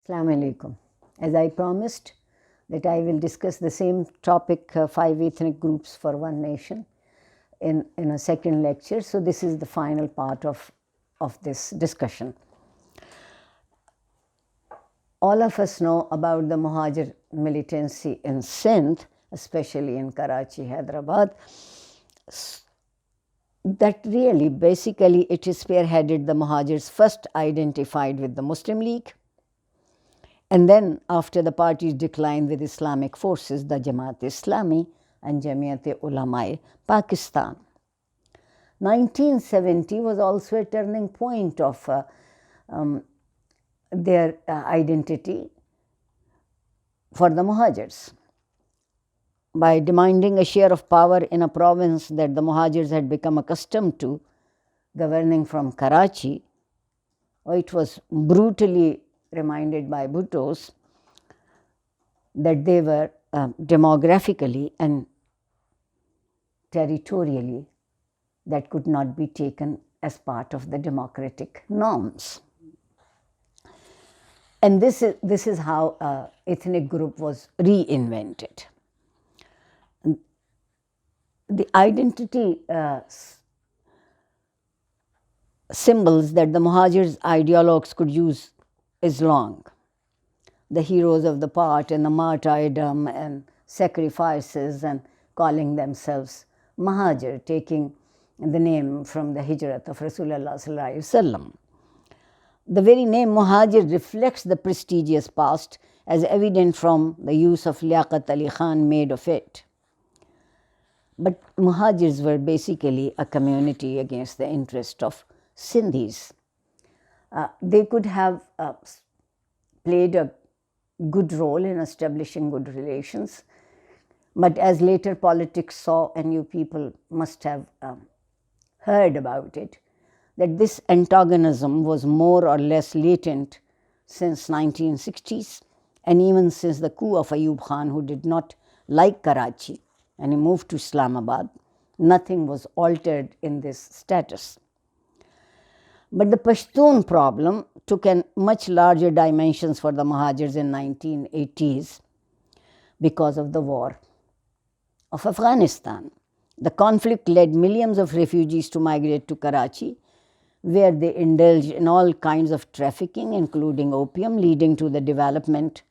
Assalamu alaikum. As I promised that I will discuss the same topic, 5 ethnic groups for one nation, in a second lecture. So this is the final part of this discussion. All of us know about the Muhajir militancy in Sindh, especially in Karachi, Hyderabad. That really, basically, it is spearheaded. The Muhajirs first identified with the Muslim League, and then after the parties declined with Islamic forces, the Jamaat-e-Islami and Jamiat-e-Ulama Pakistan. 1970 was also a turning point of their identity for the Muhajirs. By demanding a share of power in a province that the Muhajirs had become accustomed to, governing from Karachi, it was brutally reminded by Bhuttos that they were demographically and territorially that could not be taken as part of the democratic norms. And this is how ethnic group was reinvented. The identity symbols that the Muhajirs ideologues could use is long. The heroes of the part and the martyrdom and sacrifices and calling themselves Muhajir, taking the name from the hijrat of Rasulullah sallallahu alaihi wasallam. The very name Muhajir reflects the prestigious past, as evident from the use of Liaqat Ali Khan made of it. But Muhajirs were basically a community against the interest of Sindhis. They could have played a good role in establishing good relations, but as later politics saw, and you people must have heard about it, that this antagonism was more or less latent since 1960s, and even since the coup of Ayub Khan, who did not like Karachi and he moved to Islamabad. Nothing was altered in this status. But the Pashtun problem took an much larger dimensions for the Muhajirs in 1980s because of the war of Afghanistan. The conflict led millions of refugees to migrate to Karachi, where they indulged in all kinds of trafficking, including opium, leading to the development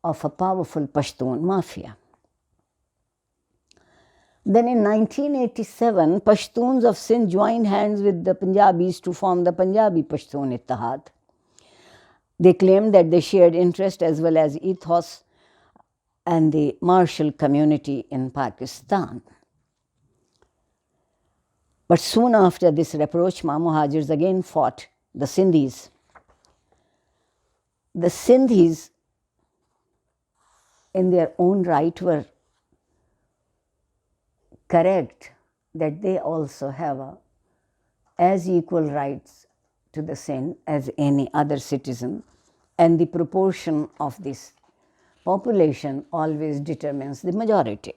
of a powerful Pashtun mafia. Then in 1987, Pashtuns of Sindh joined hands with the Punjabis to form the Punjabi Pashtun Ittihad. They claimed that they shared interest as well as ethos and the martial community in Pakistan. But soon after this rapprochement, Muhajirs again fought the Sindhis. The Sindhis, in their own right, were correct that they also have as equal rights to the Sindh as any other citizen, and the proportion of this population always determines the majority.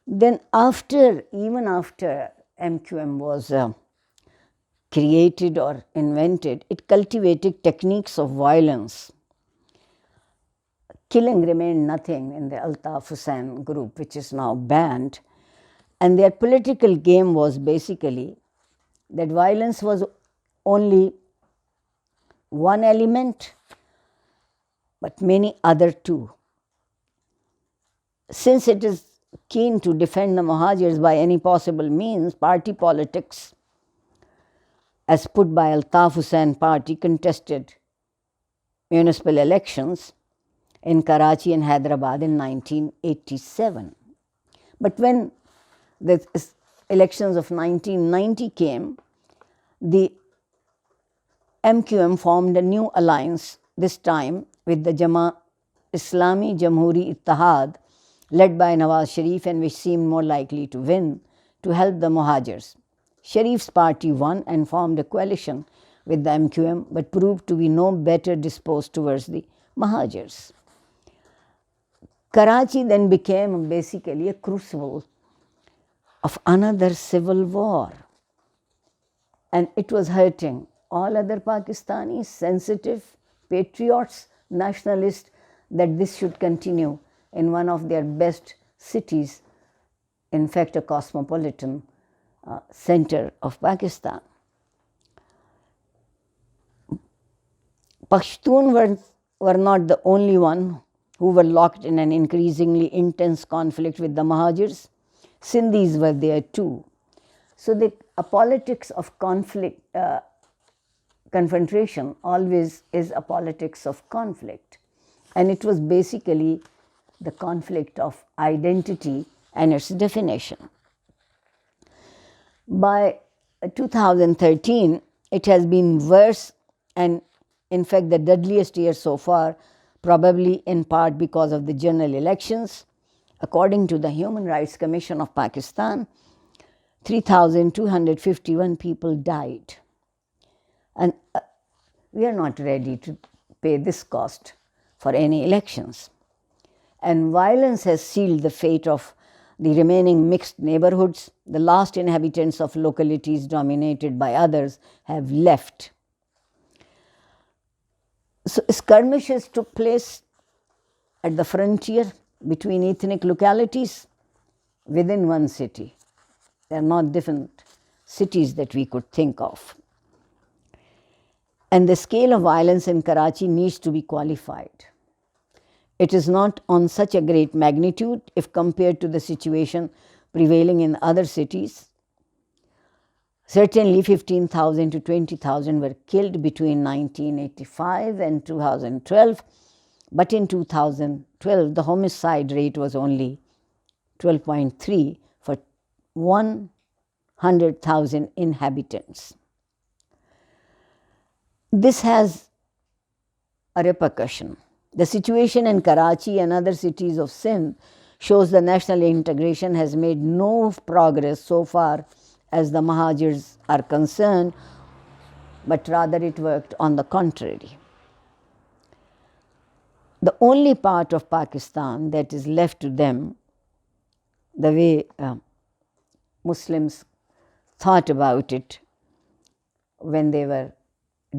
Then even after MQM was created or invented, it cultivated techniques of violence. Killing remained nothing in the Altaf Hussain group, which is now banned. And their political game was basically that violence was only one element, but many other too. Since it is keen to defend the Muhajirs by any possible means, party politics, as put by Altaf Hussain party, contested municipal elections in Karachi and Hyderabad in 1987. But when the elections of 1990 came, the MQM formed a new alliance, this time with the Islami Jamhuri Ittihad, led by Nawaz Sharif, and which seemed more likely to win, to help the Muhajirs. Sharif's party won and formed a coalition with the MQM, but proved to be no better disposed towards the Muhajirs. Karachi then became basically a crucible of another civil war, and it was hurting all other Pakistanis, sensitive, patriots, nationalists, that this should continue in one of their best cities, in fact, a cosmopolitan center of Pakistan. Pashtun were not the only one who were locked in an increasingly intense conflict with the Muhajirs. Sindhis were there too. So the politics of conflict, confrontation always is a politics of conflict. And it was basically the conflict of identity and its definition. By 2013, it has been worse, and in fact the deadliest year so far, probably in part because of the general elections. According to the Human Rights Commission of Pakistan, 3,251 people died. And we are not ready to pay this cost for any elections. And violence has sealed the fate of the remaining mixed neighborhoods. The last inhabitants of localities dominated by others have left. So skirmishes took place at the frontier between ethnic localities within one city. They are not different cities that we could think of. And the scale of violence in Karachi needs to be qualified. It is not on such a great magnitude if compared to the situation prevailing in other cities. Certainly 15,000 to 20,000 were killed between 1985 and 2012, but in 2012 the homicide rate was only 12.3 for 100,000 inhabitants. This has a repercussion. The situation in Karachi and other cities of Sindh shows the national integration has made no progress so far as the Muhajirs are concerned, but rather it worked on the contrary. The only part of Pakistan that is left to them, the way Muslims thought about it when they were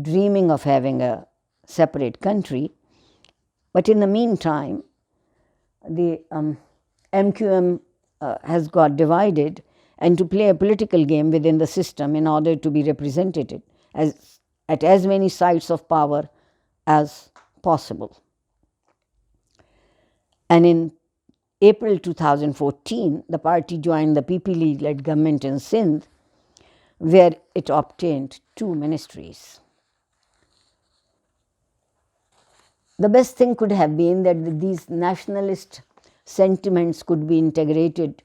dreaming of having a separate country, but in the meantime, the MQM has got divided, and to play a political game within the system in order to be represented at as many sites of power as possible. And in April 2014, the party joined the PP League-led government in Sindh, where it obtained 2 ministries. The best thing could have been that these nationalist sentiments could be integrated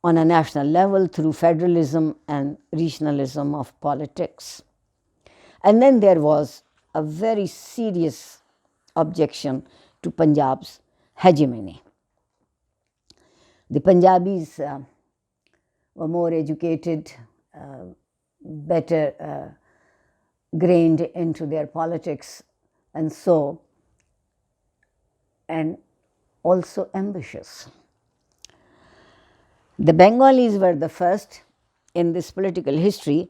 on a national level through federalism and regionalism of politics. And then there was a very serious objection to Punjab's hegemony. The Punjabis were more educated, better grained into their politics, and also ambitious. The Bengalis were the first in this political history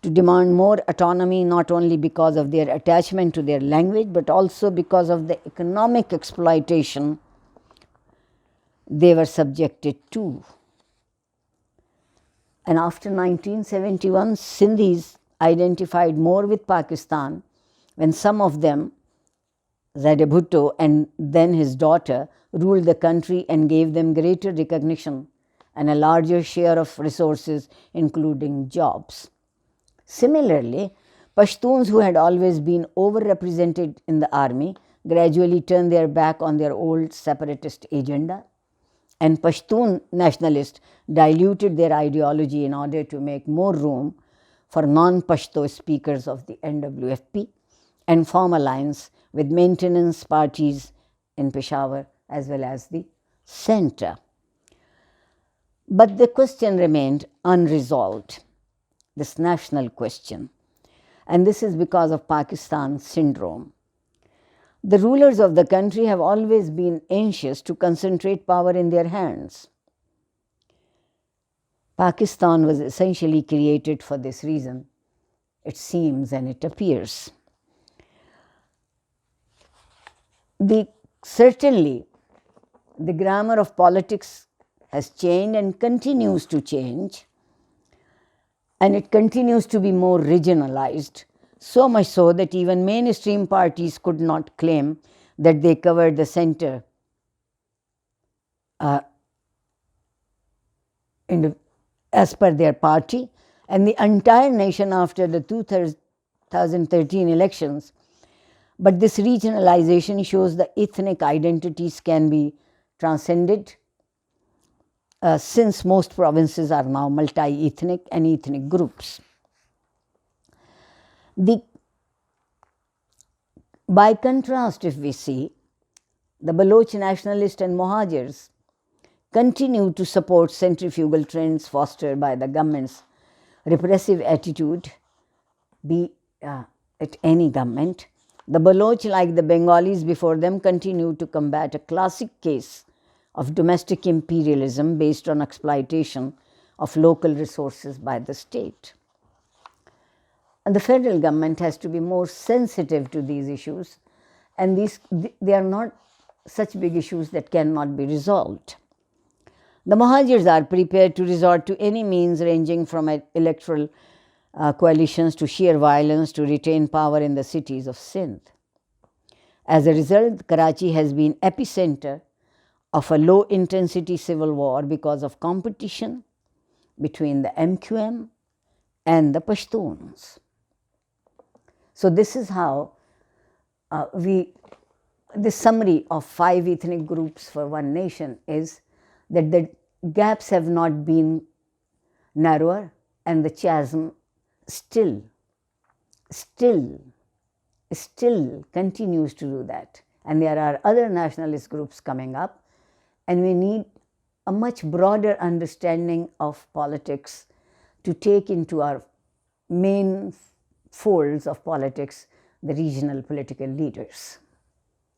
to demand more autonomy, not only because of their attachment to their language, but also because of the economic exploitation they were subjected to. And after 1971, Sindhis identified more with Pakistan when some of them, Zaide Bhutto and then his daughter, ruled the country and gave them greater recognition and a larger share of resources, including jobs. Similarly, Pashtuns, who had always been overrepresented in the army, gradually turned their back on their old separatist agenda, and Pashtun nationalists diluted their ideology in order to make more room for non-Pashto speakers of the NWFP and form alliance with maintenance parties in Peshawar as well as the centre. But the question remained unresolved, this national question, and this is because of Pakistan syndrome. The rulers of the country have always been anxious to concentrate power in their hands. Pakistan was essentially created for this reason, it seems and it appears. Certainly, the grammar of politics has changed and continues to change, and it continues to be more regionalized, so much so that even mainstream parties could not claim that they covered the center as per their party, and the entire nation after the 2013 elections. But this regionalization shows the ethnic identities can be transcended, since most provinces are now multi-ethnic and ethnic groups. By contrast, if we see, the Baloch nationalists and Mohajirs continue to support centrifugal trends fostered by the government's repressive attitude, be it any government. The Baloch, like the Bengalis before them, continue to combat a classic case of domestic imperialism based on exploitation of local resources by the state. And the federal government has to be more sensitive to these issues, and they are not such big issues that cannot be resolved. The Mohajirs are prepared to resort to any means ranging from electoral coalitions to sheer violence to retain power in the cities of Sindh. As a result, Karachi has been epicenter of a low-intensity civil war because of competition between the MQM and the Pashtuns. So this is how this summary of 5 ethnic groups for one nation is that the gaps have not been narrower, and the chasm still continues to do that. And there are other nationalist groups coming up, and we need a much broader understanding of politics to take into our main folds of politics the regional political leaders.